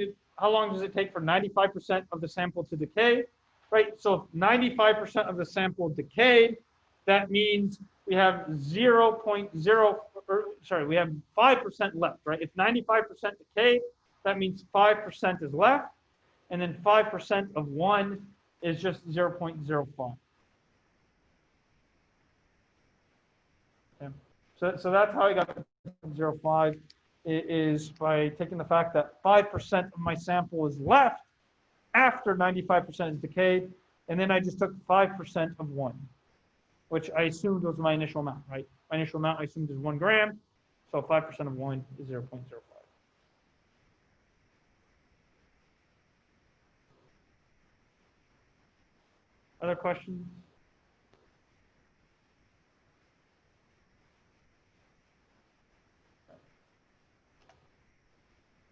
does it take for 95% of the sample to decay, right? So if 95% of the sample decayed, that means we have 0.0, or sorry, we have 5% left, right? If 95% decayed, that means 5% is left, and then 5% of 1 is just 0.05. Okay. So that's how I got 0.05, is by taking the fact that 5% of my sample is left after 95% is decayed, and then I just took 5% of 1, which I assumed was my initial amount, right? My initial amount I assumed is 1 gram, so 5% of 1 is 0.05. Other questions?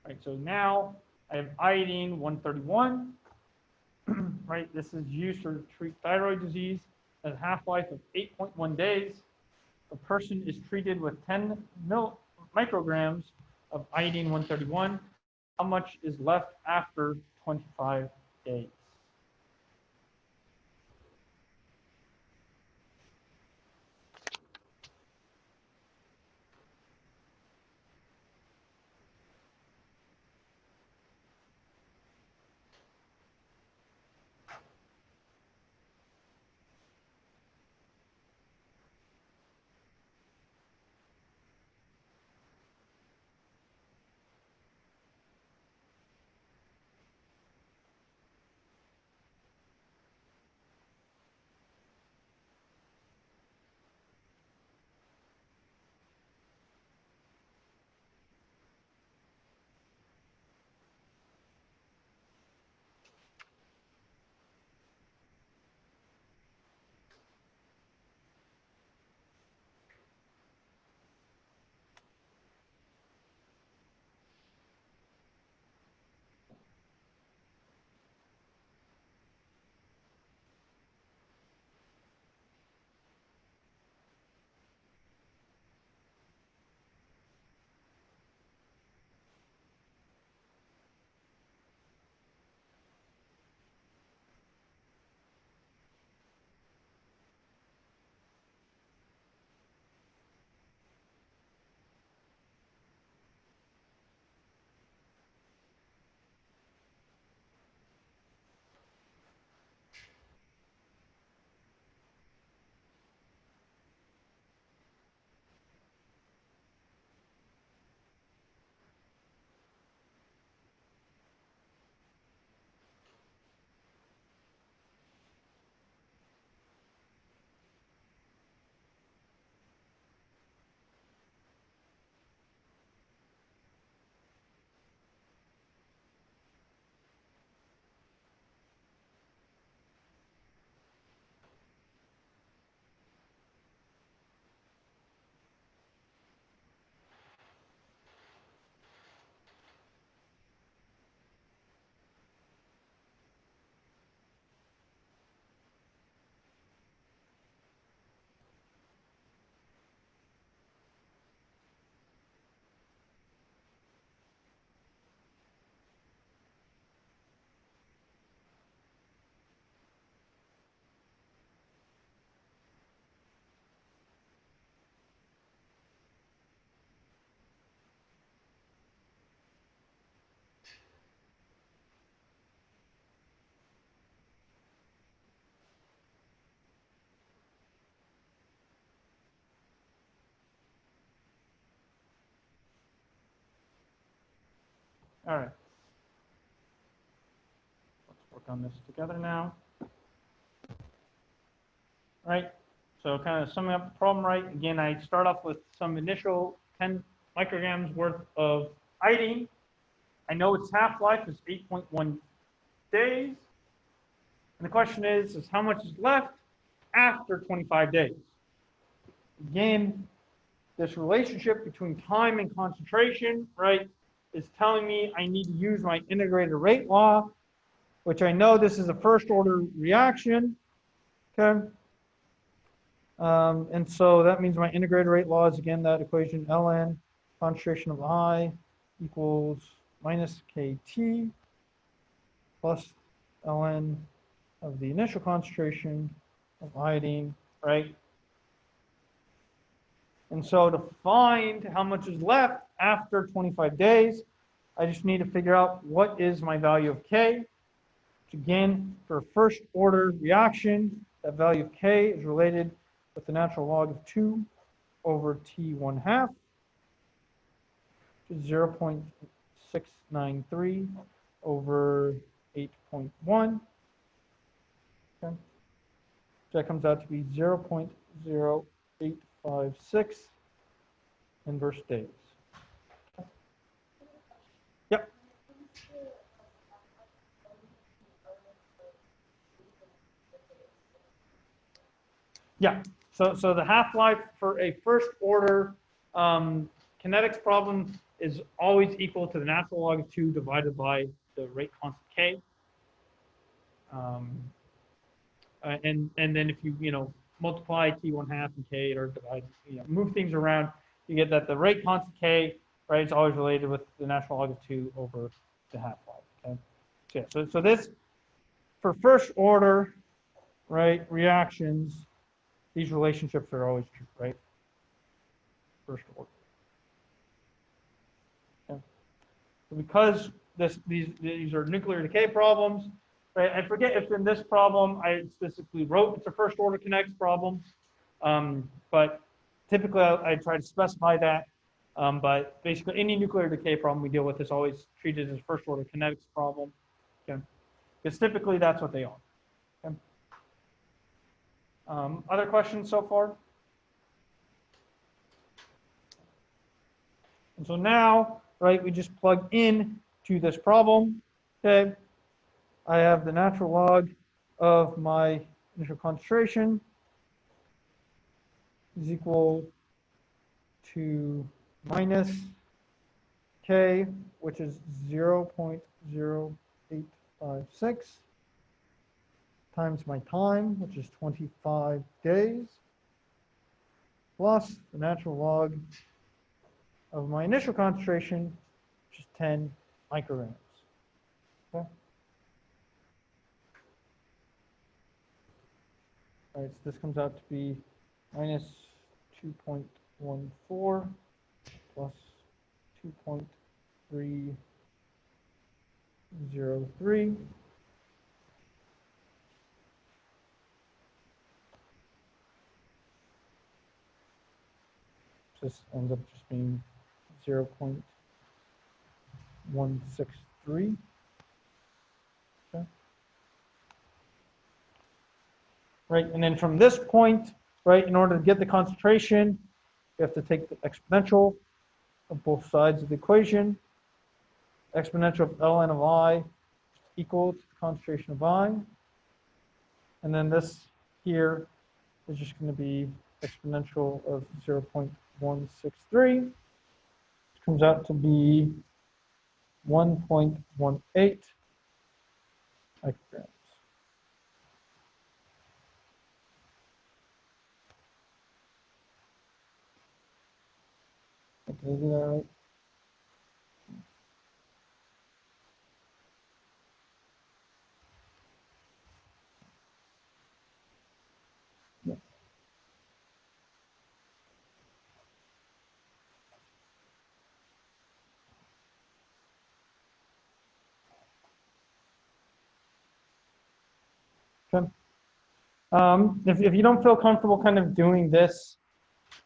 Right, so now I have iodine 131, right? This is used to treat thyroid disease, has a half-life of 8.1 days. A person is treated with 10 micrograms of iodine 131. How much is left after 25 days? All right. Let's work on this together now. All right. So kind of summing up the problem, right? Again, I start off with some initial 10 micrograms worth of iodine. I know its half-life is 8.1 days. And the question is how much is left after 25 days? Again, this relationship between time and concentration, right, is telling me I need to use my integrated rate law, which I know this is a first order reaction, okay? And so that means my integrated rate law is, again, that equation ln concentration of I equals minus kT plus ln of the initial concentration of iodine, right? And so to find how much is left after 25 days, I just need to figure out what is my value of K. Which again, for a first order reaction, that value of K is related with the natural log of 2 over T1/2, which is 0.693 over 8.1. Okay. So that comes out to be 0.0856 inverse days. Yep. Yeah. So the half-life for a first order kinetics problem is always equal to the natural log of 2 divided by the rate constant K. And then if you multiply T1/2 and K or divide, move things around, you get that the rate constant K, right, is always related with the natural log of 2 over the half-life. Okay. So this, for first order, right, reactions, these relationships are always true, right? First order. Okay. So because these are nuclear decay problems, right? I forget if in this problem I specifically wrote it's a first order kinetics problem, but typically I try to specify that. But basically any nuclear decay problem we deal with is always treated as a first order kinetics problem. Okay. Because typically that's what they are. Okay. Other questions so far? And so now, right, we just plug in to this problem. Okay. I have the natural log of my initial concentration is equal to minus K, which is 0.0856 times my time, which is 25 days, plus the natural log of my initial concentration, which is 10 micrograms. Okay. All right, so this comes out to be minus 2.14 plus 2.303. This ends up just being 0.163. Okay. Right, and then from this point, right, in order to get the concentration, you have to take the exponential of both sides of the equation. Exponential of ln of I equal to the concentration of I. And then this here is just going to be exponential of 0.163, which comes out to be 1.18 micrograms. Did I do that right? Yeah. Okay. If you don't feel comfortable kind of doing this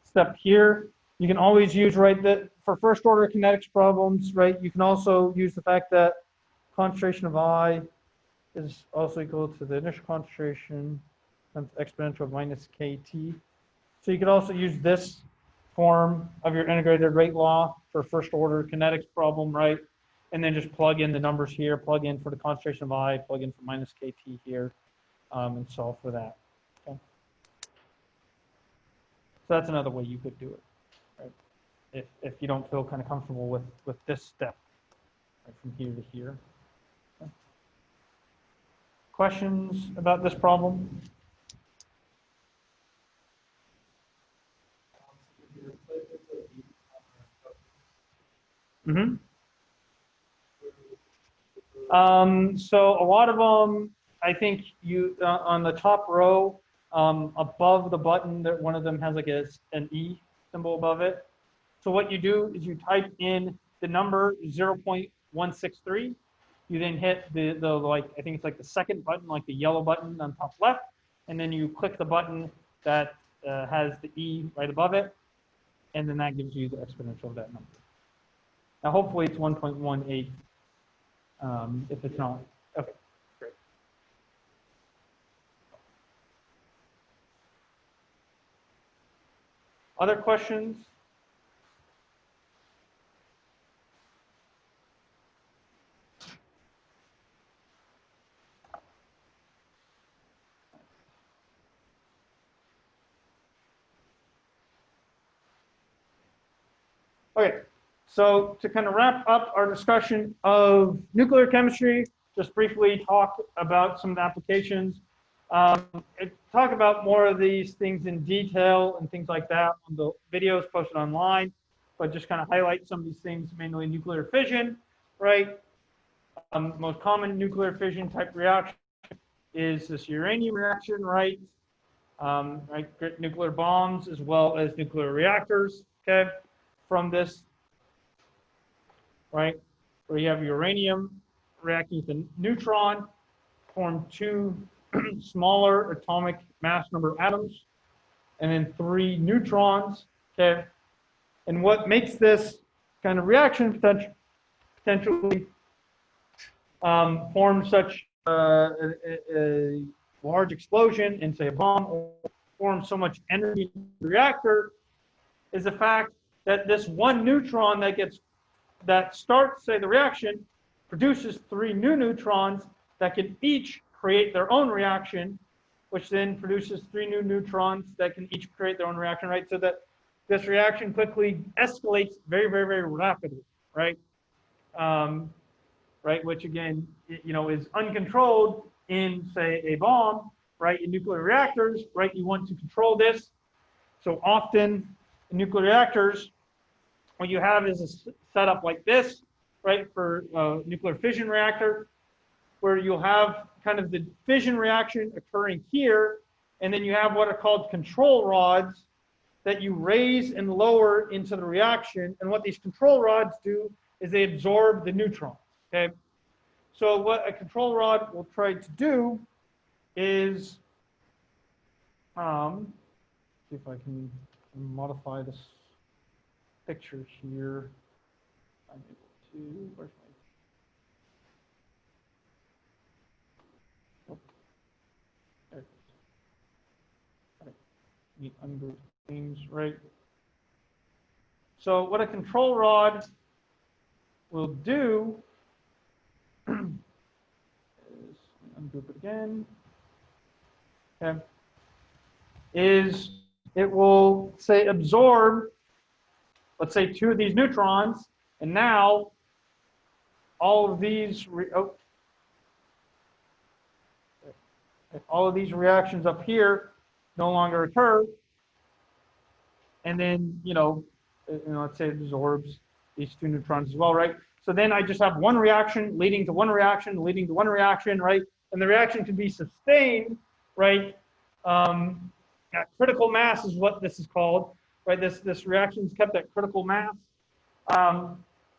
step here, You can always use, right, that for first order kinetics problems, right, you can also use the fact that concentration of I is also equal to the initial concentration times exponential of minus KT. So you could also use this form of your integrated rate law for first order kinetics problem, right? And then just plug in the numbers here, plug in for the concentration of I, plug in for minus KT here, and solve for that. Okay. So that's another way you could do it, right? If you don't feel kind of comfortable with this step, right, from here to here. Okay. Questions about this problem? Mm-hmm. So a lot of them, I think you on the top row, above the button, that one of them has like an E symbol above it. So what you do is you type in the number 0.163. You then hit the like, I think it's like the second button, like the yellow button on top left, and then you click the button that has the E right above it, and then that gives you the exponential of that number. Now hopefully it's 1.18. If it's not, okay, great. Other questions? Okay, so to kind of wrap up our discussion of nuclear chemistry, just briefly talk about some of the applications. Talk about more of these things in detail and things like that on the videos posted online, but just kind of highlight some of these things, mainly nuclear fission, right? Most common nuclear fission type reaction is this uranium reaction, right? Right, nuclear bombs as well as nuclear reactors, okay? From this, right, where you have uranium reacting with a neutron, form two smaller atomic mass number atoms, and then 3 neutrons, okay? And what makes this kind of reaction potentially form such a large explosion in, say, a bomb, or form so much energy in the reactor is the fact that this one neutron that starts, say, the reaction, produces 3 new neutrons that can each create their own reaction, which then produces 3 new neutrons that can each create their own reaction, right? So that this reaction quickly escalates very, very, very rapidly, right? Right, which again, you know, is uncontrolled in, say, a bomb, right? In nuclear reactors, right? You want to control this. So often in nuclear reactors, what you have is a setup like this, right, for a nuclear fission reactor, where you'll have kind of the fission reaction occurring here, and then you have what are called control rods that you raise and lower into the reaction. And what these control rods do is they absorb the neutrons, okay? So what a control rod will try to do is, see if I can modify this picture here. I'm able to, where's my, oh, there it is. All right, need ungroup things, right? So what a control rod will do is, ungroup it again, okay, is it will, say, absorb, let's say, 2 of these neutrons, and now all of these, all of these reactions up here no longer occur, and then, let's say it absorbs these 2 neutrons as well, right? So then I just have one reaction leading to one reaction, leading to one reaction, right? And the reaction can be sustained, right? At critical mass is what this is called, right? This reaction is kept at critical mass,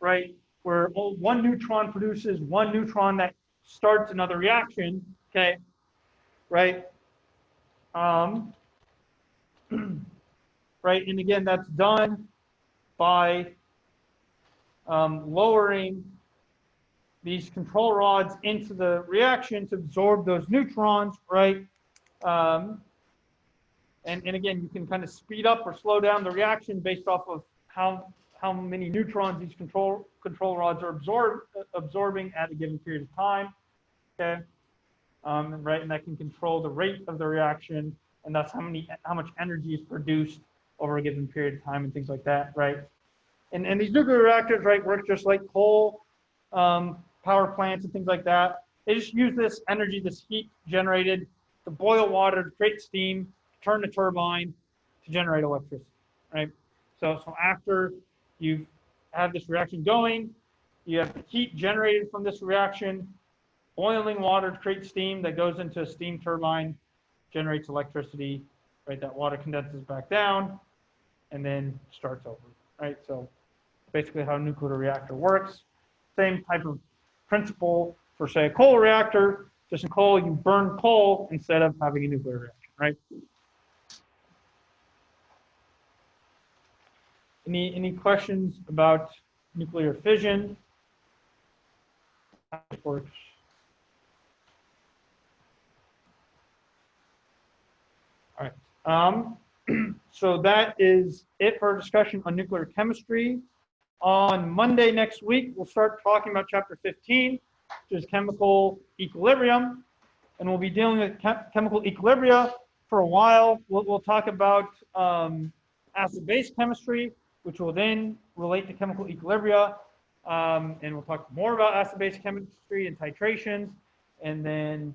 right? Where one neutron produces one neutron that starts another reaction, okay? Right? Right, and again, that's done by lowering these control rods into the reaction to absorb those neutrons, right? And again, you can kind of speed up or slow down the reaction based off of how many neutrons these control rods are absorbing at a given period of time. Okay, right, and that can control the rate of the reaction, and that's how much energy is produced over a given period of time and things like that, right? And these nuclear reactors, right, work just like coal power plants and things like that. They just use this energy, this heat generated to boil water, to create steam, turn the turbine to generate electricity, right? So after you've had this reaction going, you have heat generated from this reaction, boiling water to create steam that goes into a steam turbine, generates electricity, right? That water condenses back down and then starts over, right? So basically how a nuclear reactor works. Same type of principle for, say, a coal reactor. Just in coal, you burn coal instead of having a nuclear reaction, right? Any questions about nuclear fission? How it works? All right. So that is it for our discussion on nuclear chemistry. On Monday next week, we'll start talking about chapter 15, which is chemical equilibrium. And we'll be dealing with chemical equilibria for a while. We'll talk about acid-base chemistry, which will then relate to chemical equilibria. And we'll talk more about acid-base chemistry and titrations, and then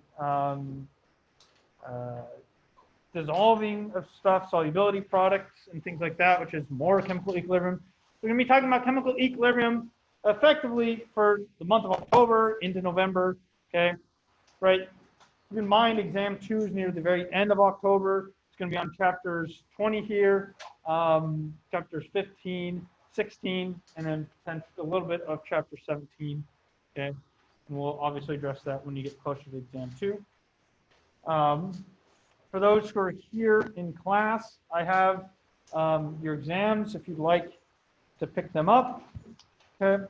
dissolving of stuff, solubility products, and things like that, which is more chemical equilibrium. We're going to be talking about chemical equilibrium effectively for the month of October into November, okay? Right? Keep in mind, exam 2 is near the very end of October. It's going to be on chapters 20 here, chapters 15, 16, and then a little bit of chapter 17, okay? And we'll obviously address that when you get closer to exam 2. For those who are here in class, I have your exams if you'd like to pick them up, okay?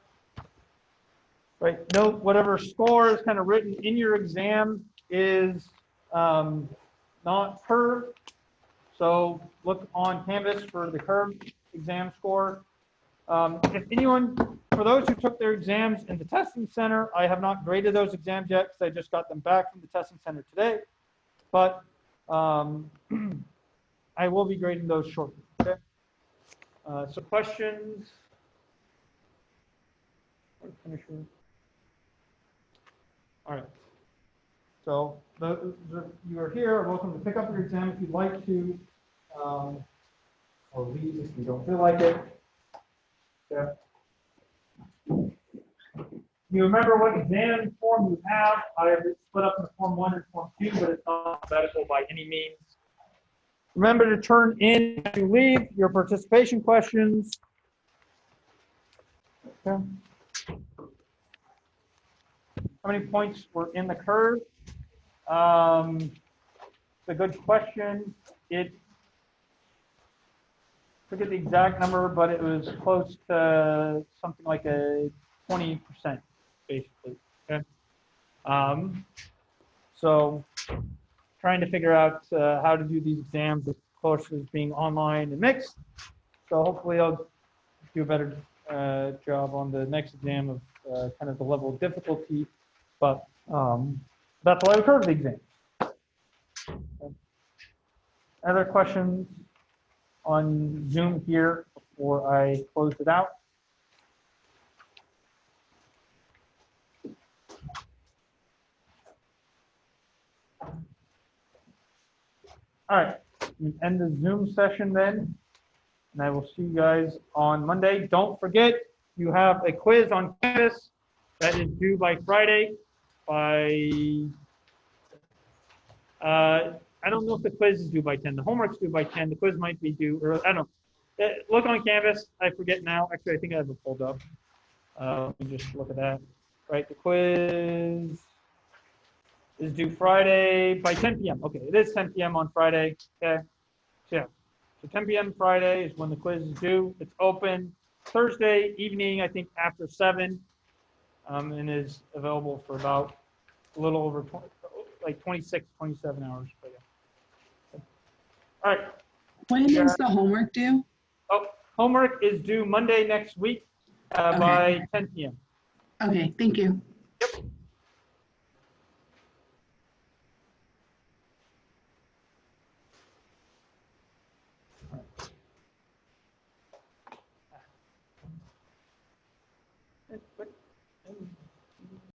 Right, note whatever score is kind of written in your exam is not curved. So look on Canvas for the curved exam score. If anyone, for those who took their exams in the testing center, I have not graded those exams yet because I just got them back from the testing center today. But I will be grading those shortly. Okay. So questions? All right. So those of you are here are welcome to pick up your exam if you'd like to, or leave if you don't feel like it. Yeah. You remember what exam form you have. I have it split up into form 1 and form 2, but it's not alphabetical by any means. Remember to turn in as you leave your participation questions. Okay. How many points were in the curve? It's a good question. I forget the exact number, but it was close to something like a 20%, basically. Okay. So trying to figure out how to do these exams as close as being online and mixed. So hopefully I'll do a better job on the next exam of kind of the level of difficulty. But that's why we curved the exam. Okay. Other questions on Zoom here before I close it out? All right, we end the Zoom session then, and I will see you guys on Monday. Don't forget, you have a quiz on Canvas that is due by Friday. I don't know if the quiz is due by 10. The homework's due by 10. The quiz might be due early. I don't know. Look on Canvas. I forget now. Actually, I think I have it pulled up. Let me just look at that. Right, the quiz is due Friday by 10 p.m. Okay, it is 10 p.m. on Friday. Okay, so yeah, so 10 p.m. Friday is when the quiz is due. It's open. Thursday evening, I think after 7, and is available for about a little over 20, like 26, 27 hours. But yeah. All right. When is the homework due? Oh, homework is due Monday next week by 10 p.m. Okay, thank you. But